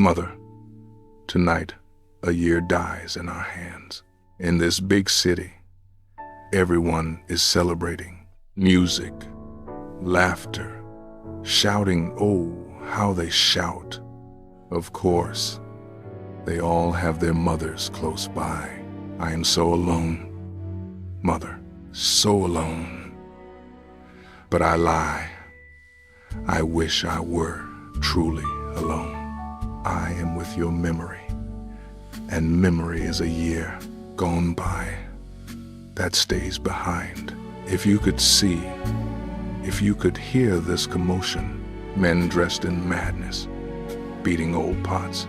Mother, tonight a year dies in our hands. In this big city, everyone is celebrating. Music, laughter, shouting. Oh, how they shout. Of course, they all have their mothers close by. I am so alone, Mother, so alone. But I lie. I wish I were truly alone. I am with your memory, and memory is a year gone by that stays behind. If you could see, if you could hear this commotion, men dressed in madness, beating old pots,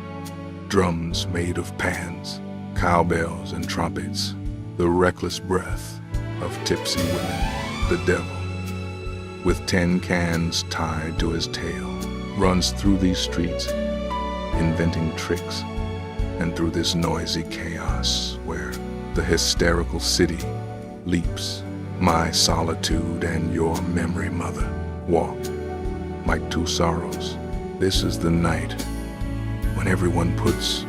drums made of pans, cowbells and trumpets, the reckless breath of tipsy women, the devil, with 10 cans tied to his tail, runs through these streets, inventing tricks, and through this noisy chaos where the hysterical city leaps. My solitude and your memory, Mother, walk like two sorrows. This is the night when everyone puts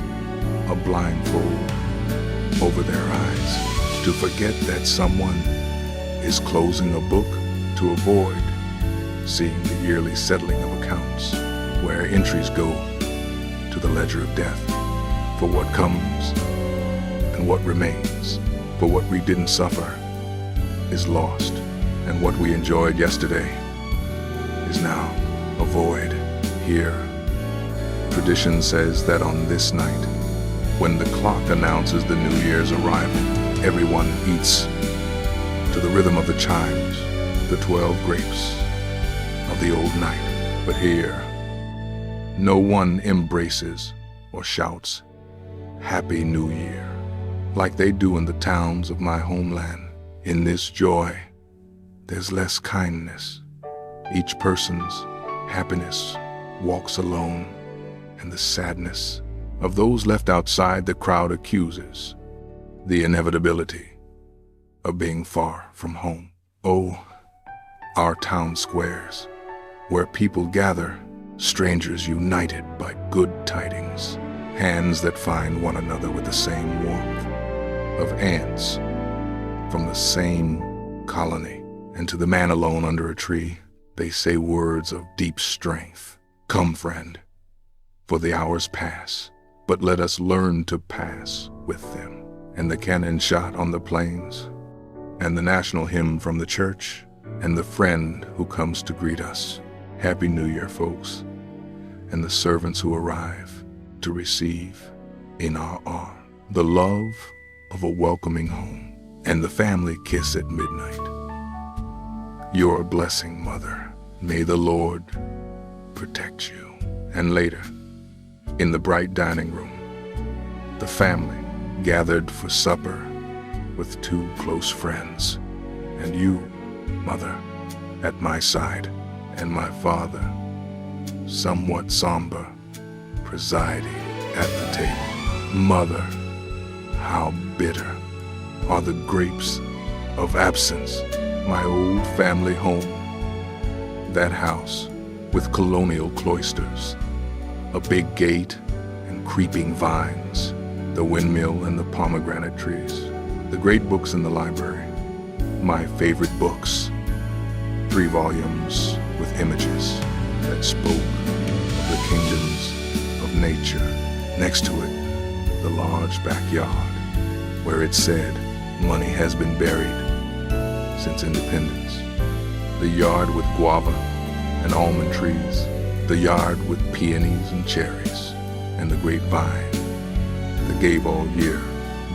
a blindfold over their eyes to forget that someone is closing a book to avoid seeing the yearly settling of accounts where entries go to the ledger of death for what comes and what remains, for what we didn't suffer is lost, and what we enjoyed yesterday is now a void. Here, tradition says that on this night, when the clock announces the New Year's arrival, everyone eats to the rhythm of the chimes, the 12 grapes of the old night. But here, no one embraces or shouts Happy New Year like they do in the towns of my homeland. In this joy, there's less kindness. Each person's happiness walks alone, and the sadness of those left outside the crowd accuses the inevitability of being far from home. Oh, our town squares, where people gather, strangers united by good tidings, hands that find one another with the same warmth of ants from the same colony. And to the man alone under a tree, they say words of deep strength. Come, friend, for the hours pass, but let us learn to pass with them. And the cannon shot on the plains, and the national hymn from the church, and the friend who comes to greet us. Happy New Year, folks, and the servants who arrive to receive in our arms the love of a welcoming home, and the family kiss at midnight. Your blessing, Mother. May the Lord protect you. And later, in the bright dining room, the family gathered for supper with 2 close friends, and you, Mother, at my side, and my father, somewhat somber, presiding at the table. Mother, how bitter are the grapes of absence, my old family home, that house with colonial cloisters, a big gate and creeping vines, the windmill and the pomegranate trees, the great books in the library, my favorite books, 3 volumes with images that spoke of the kingdoms of nature. Next to it, the large backyard where it said money has been buried since independence. The yard with guava and almond trees, the yard with peonies and cherries, and the grapevine that gave all year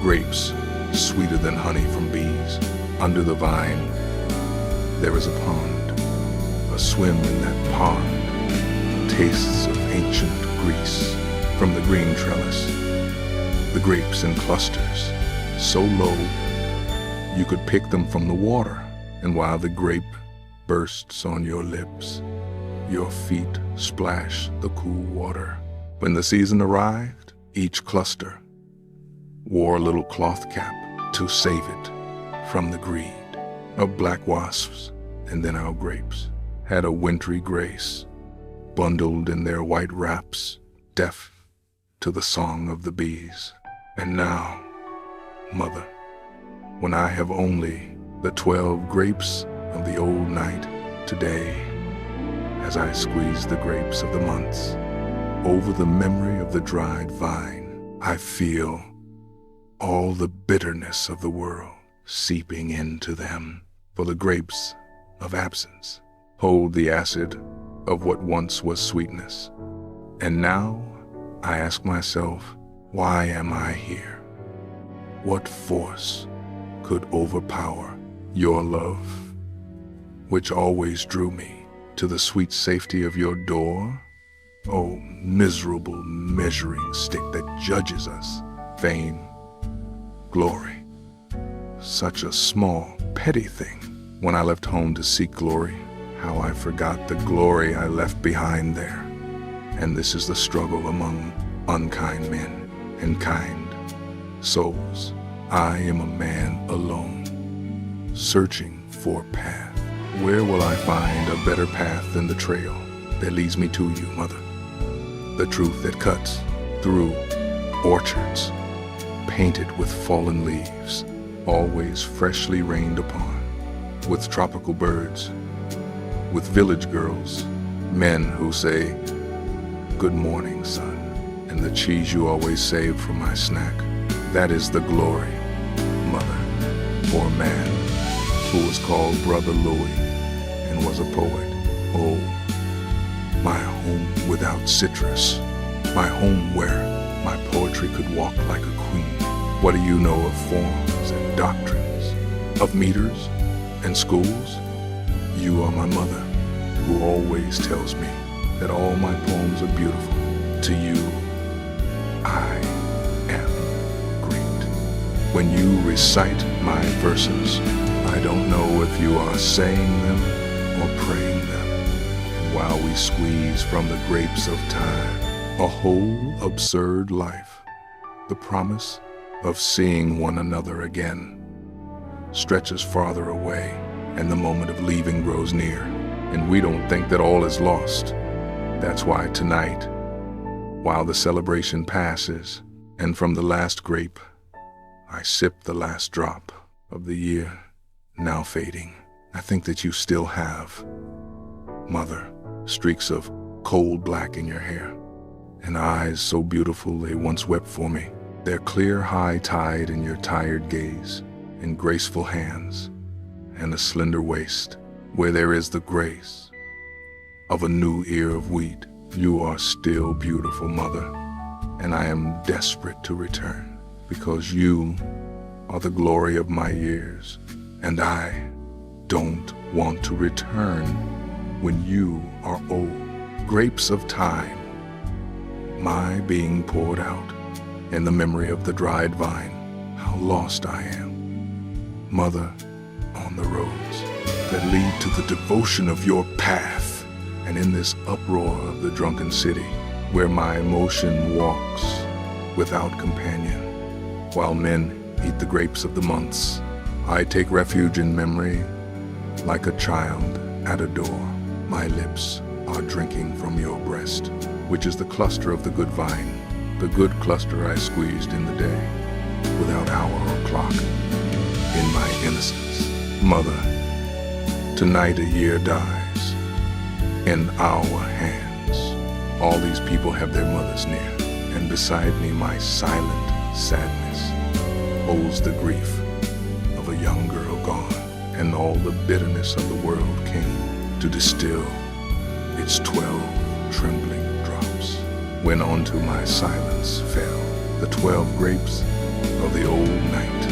grapes sweeter than honey from bees. Under the vine, there is a pond. A swim in that pond tastes of ancient Greece. From the green trellis, the grapes in clusters, so low you could pick them from the water. And while the grape bursts on your lips, your feet splash the cool water. When the season arrived, each cluster wore a little cloth cap to save it from the greed of black wasps. And then our grapes had a wintry grace, bundled in their white wraps, deaf to the song of the bees. And now, Mother, when I have only the 12 grapes of the old night today, as I squeeze the grapes of the months over the memory of the dried vine, I feel all the bitterness of the world seeping into them. For the grapes of absence hold the acid of what once was sweetness. And now I ask myself, why am I here? What force could overpower your love, which always drew me to the sweet safety of your door? Oh, miserable measuring stick that judges us. Fame, glory, such a small, petty thing. When I left home to seek glory, how I forgot the glory I left behind there. And this is the struggle among unkind men and kind souls. I am a man alone, searching for a path. Where will I find a better path than the trail that leads me to you, Mother? The truth that cuts through orchards, painted with fallen leaves, always freshly rained upon, with tropical birds, with village girls, men who say, "Good morning, son," and the cheese you always saved for my snack. That is the glory, Mother, for a man who was called Brother Louis and was a poet. Oh, my home without citrus, my home where my poetry could walk like a queen. What do you know of forms and doctrines, of meters and schools? You are my mother, who always tells me that all my poems are beautiful. To you, I am great. When you recite my verses, I don't know if you are saying them or praying them. And while we squeeze from the grapes of time a whole absurd life, the promise of seeing one another again stretches farther away, and the moment of leaving grows near, and we don't think that all is lost. That's why tonight, while the celebration passes, and from the last grape, I sip the last drop of the year now fading, I think that you still have, Mother, streaks of cold black in your hair, and eyes so beautiful they once wept for me. Their clear high tide in your tired gaze, and graceful hands, and a slender waist, where there is the grace of a new ear of wheat. You are still beautiful, Mother, and I am desperate to return, because you are the glory of my years, and I don't want to return when you are old. Grapes of time, my being poured out in the memory of the dried vine. How lost I am, Mother, on the roads that lead to the devotion of your path, and in this uproar of the drunken city, where my emotion walks without companion, while men eat the grapes of the months. I take refuge in memory like a child at a door. My lips are drinking from your breast, which is the cluster of the good vine, the good cluster I squeezed in the day, without hour or clock, in my innocence. Mother, tonight a year dies in our hands. All these people have their mothers near, and beside me my silent sadness holds the grief of a young girl gone, and all the bitterness of the world came to distill its 12 trembling drops, when onto my silence fell the 12 grapes of the old night.